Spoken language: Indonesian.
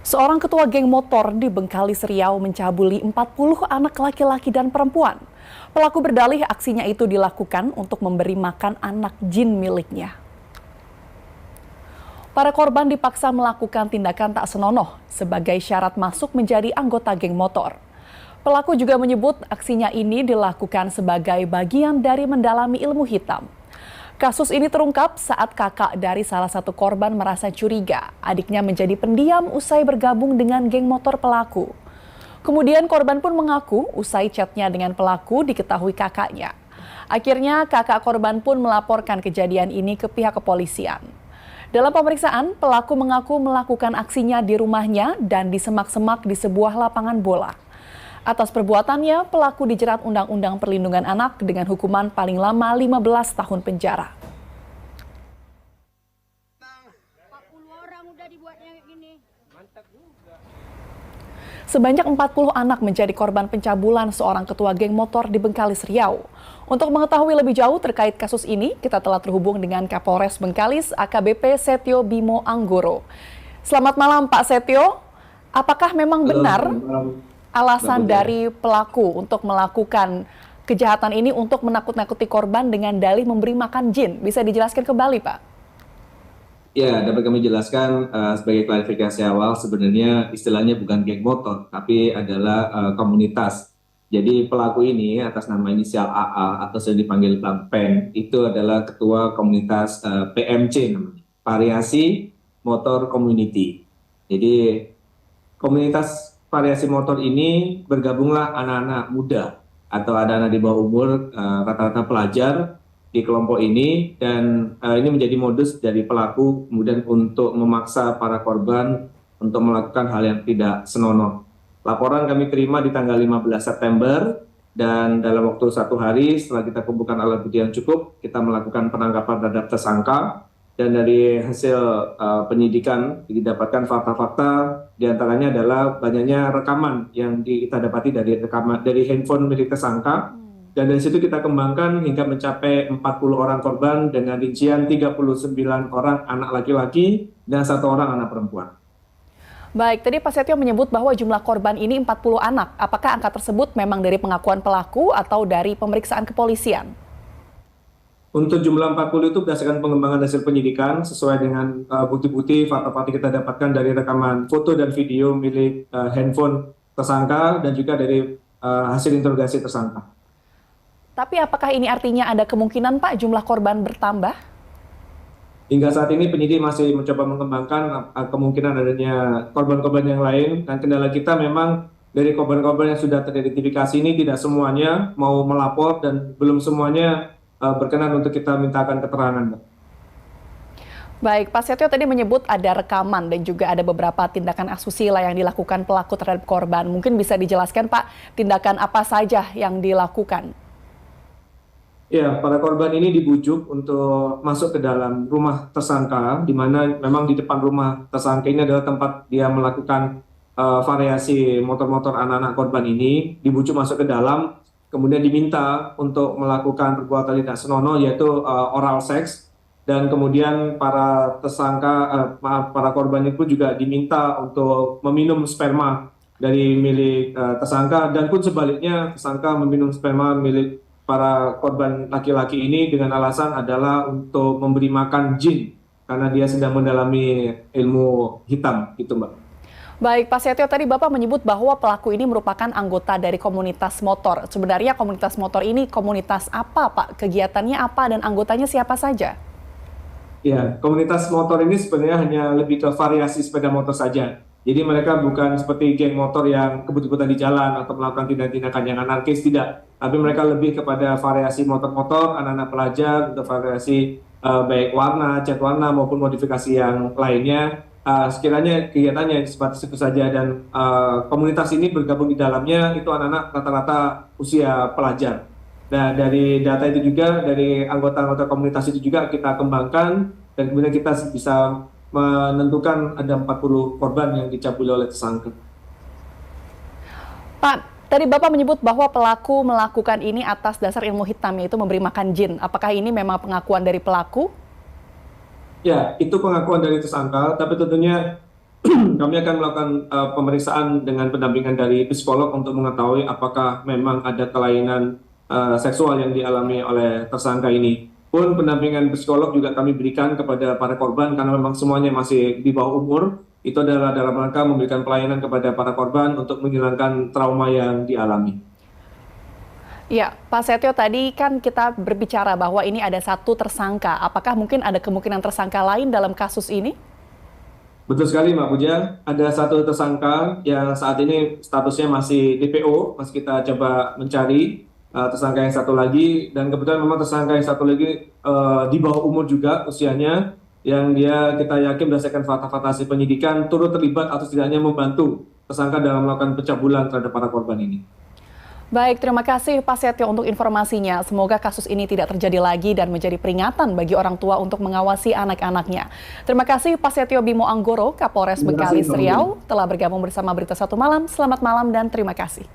Seorang ketua geng motor di Bengkalis Riau mencabuli 40 anak laki-laki dan perempuan. Pelaku berdalih aksinya itu dilakukan untuk memberi makan anak jin miliknya. Para korban dipaksa melakukan tindakan tak senonoh sebagai syarat masuk menjadi anggota geng motor. Pelaku juga menyebut aksinya ini dilakukan sebagai bagian dari mendalami ilmu hitam. Kasus ini terungkap saat kakak dari salah satu korban merasa curiga adiknya menjadi pendiam usai bergabung dengan geng motor pelaku. Kemudian korban pun mengaku usai chatnya dengan pelaku diketahui kakaknya. Akhirnya kakak korban pun melaporkan kejadian ini ke pihak kepolisian. Dalam pemeriksaan, pelaku mengaku melakukan aksinya di rumahnya dan di semak-semak di sebuah lapangan bola. Atas perbuatannya, pelaku dijerat Undang-Undang Perlindungan Anak dengan hukuman paling lama 15 tahun penjara. Sebanyak 40 anak menjadi korban pencabulan seorang ketua geng motor di Bengkalis Riau. Untuk mengetahui lebih jauh terkait kasus ini, kita telah terhubung dengan Kapolres Bengkalis AKBP Setio Bimo Anggoro. Selamat malam Pak Setio, apakah memang benar alasan dari pelaku untuk melakukan kejahatan ini untuk menakut-nakuti korban dengan dalih memberi makan jin? Bisa dijelaskan kembali, Pak? Ya, dapat kami jelaskan sebagai klarifikasi awal, sebenarnya istilahnya bukan geng motor, tapi adalah komunitas. Jadi pelaku ini atas nama inisial AA atau sering dipanggil Bang Pen, itu adalah ketua komunitas PMC namanya, Variasi Motor Community. Jadi komunitas variasi motor ini bergabunglah anak-anak muda atau anak-anak di bawah umur, rata-rata pelajar di kelompok ini, dan ini menjadi modus dari pelaku kemudian untuk memaksa para korban untuk melakukan hal yang tidak senonoh. Laporan kami terima di tanggal 15 September dan dalam waktu 1 hari setelah kita kumpulkan alat bukti yang cukup, kita melakukan penangkapan terhadap tersangka. Dan dari hasil penyidikan didapatkan fakta-fakta, diantaranya adalah banyaknya rekaman yang kita dapati dari handphone milik tersangka. Dan dari situ kita kembangkan hingga mencapai 40 orang korban dengan rincian 39 orang anak laki-laki dan 1 orang anak perempuan. Baik, tadi Pak Setio menyebut bahwa jumlah korban ini 40 anak. Apakah angka tersebut memang dari pengakuan pelaku atau dari pemeriksaan kepolisian? Untuk jumlah 40 itu berdasarkan pengembangan hasil penyidikan sesuai dengan bukti-bukti fakta-fakta kita dapatkan dari rekaman foto dan video milik handphone tersangka dan juga dari hasil interogasi tersangka. Tapi apakah ini artinya ada kemungkinan Pak jumlah korban bertambah? Hingga saat ini penyidik masih mencoba mengembangkan kemungkinan adanya korban-korban yang lain, dan kendala kita memang dari korban-korban yang sudah teridentifikasi ini tidak semuanya mau melapor dan belum semuanya berkenan untuk kita mintakan keterangan, Mbak. Baik, Pak Setio tadi menyebut ada rekaman dan juga ada beberapa tindakan asusila yang dilakukan pelaku terhadap korban. Mungkin bisa dijelaskan, Pak, tindakan apa saja yang dilakukan? Ya, para korban ini dibujuk untuk masuk ke dalam rumah tersangka, di mana memang di depan rumah tersangka ini adalah tempat dia melakukan variasi motor-motor anak-anak korban ini, dibujuk masuk ke dalam, kemudian diminta untuk melakukan perbuatan tidak senonoh yaitu oral seks, dan kemudian para para korban itu juga diminta untuk meminum sperma dari milik tersangka, dan pun sebaliknya tersangka meminum sperma milik para korban laki-laki ini dengan alasan adalah untuk memberi makan jin karena dia sedang mendalami ilmu hitam, gitu, Mbak. Baik, Pak Setio, tadi Bapak menyebut bahwa pelaku ini merupakan anggota dari komunitas motor. Sebenarnya komunitas motor ini komunitas apa, Pak? Kegiatannya apa dan anggotanya siapa saja? Ya, komunitas motor ini sebenarnya hanya lebih ke variasi sepeda motor saja. Jadi mereka bukan seperti geng motor yang kebut-kebutan di jalan atau melakukan tindakan-tindakan yang anarkis, tidak. Tapi mereka lebih kepada variasi motor-motor, anak-anak pelajar, untuk variasi baik warna, cat warna, maupun modifikasi yang lainnya. Sekiranya kegiatannya seperti itu saja, dan komunitas ini bergabung di dalamnya itu anak-anak rata-rata usia pelajar. Nah, dari data itu juga, dari anggota-anggota komunitas itu juga kita kembangkan, dan kemudian kita bisa menentukan ada 40 korban yang dicabuli oleh tersangka. Pak, tadi Bapak menyebut bahwa pelaku melakukan ini atas dasar ilmu hitam, yaitu memberi makan jin. Apakah ini memang pengakuan dari pelaku? Ya, itu pengakuan dari tersangka, tapi tentunya kami akan melakukan pemeriksaan dengan pendampingan dari psikolog untuk mengetahui apakah memang ada kelainan seksual yang dialami oleh tersangka ini. Pun pendampingan psikolog juga kami berikan kepada para korban karena memang semuanya masih di bawah umur. Itu adalah dalam rangka memberikan pelayanan kepada para korban untuk menghilangkan trauma yang dialami. Ya, Pak Setio, tadi kan kita berbicara bahwa ini ada satu tersangka. Apakah mungkin ada kemungkinan tersangka lain dalam kasus ini? Betul sekali Mbak Puja, ada satu tersangka yang saat ini statusnya masih DPO, masih kita coba mencari tersangka yang satu lagi, dan kebetulan memang tersangka yang satu lagi di bawah umur juga usianya, yang dia kita yakin berdasarkan fakta-fakta hasil penyidikan turut terlibat atau setidaknya membantu tersangka dalam melakukan pencabulan terhadap para korban ini. Baik, terima kasih Pak Setio untuk informasinya. Semoga kasus ini tidak terjadi lagi dan menjadi peringatan bagi orang tua untuk mengawasi anak-anaknya. Terima kasih Pak Setio Bimo Anggoro, Kapolres Bengkalis Riau, telah bergabung bersama Berita Satu Malam. Selamat malam dan terima kasih.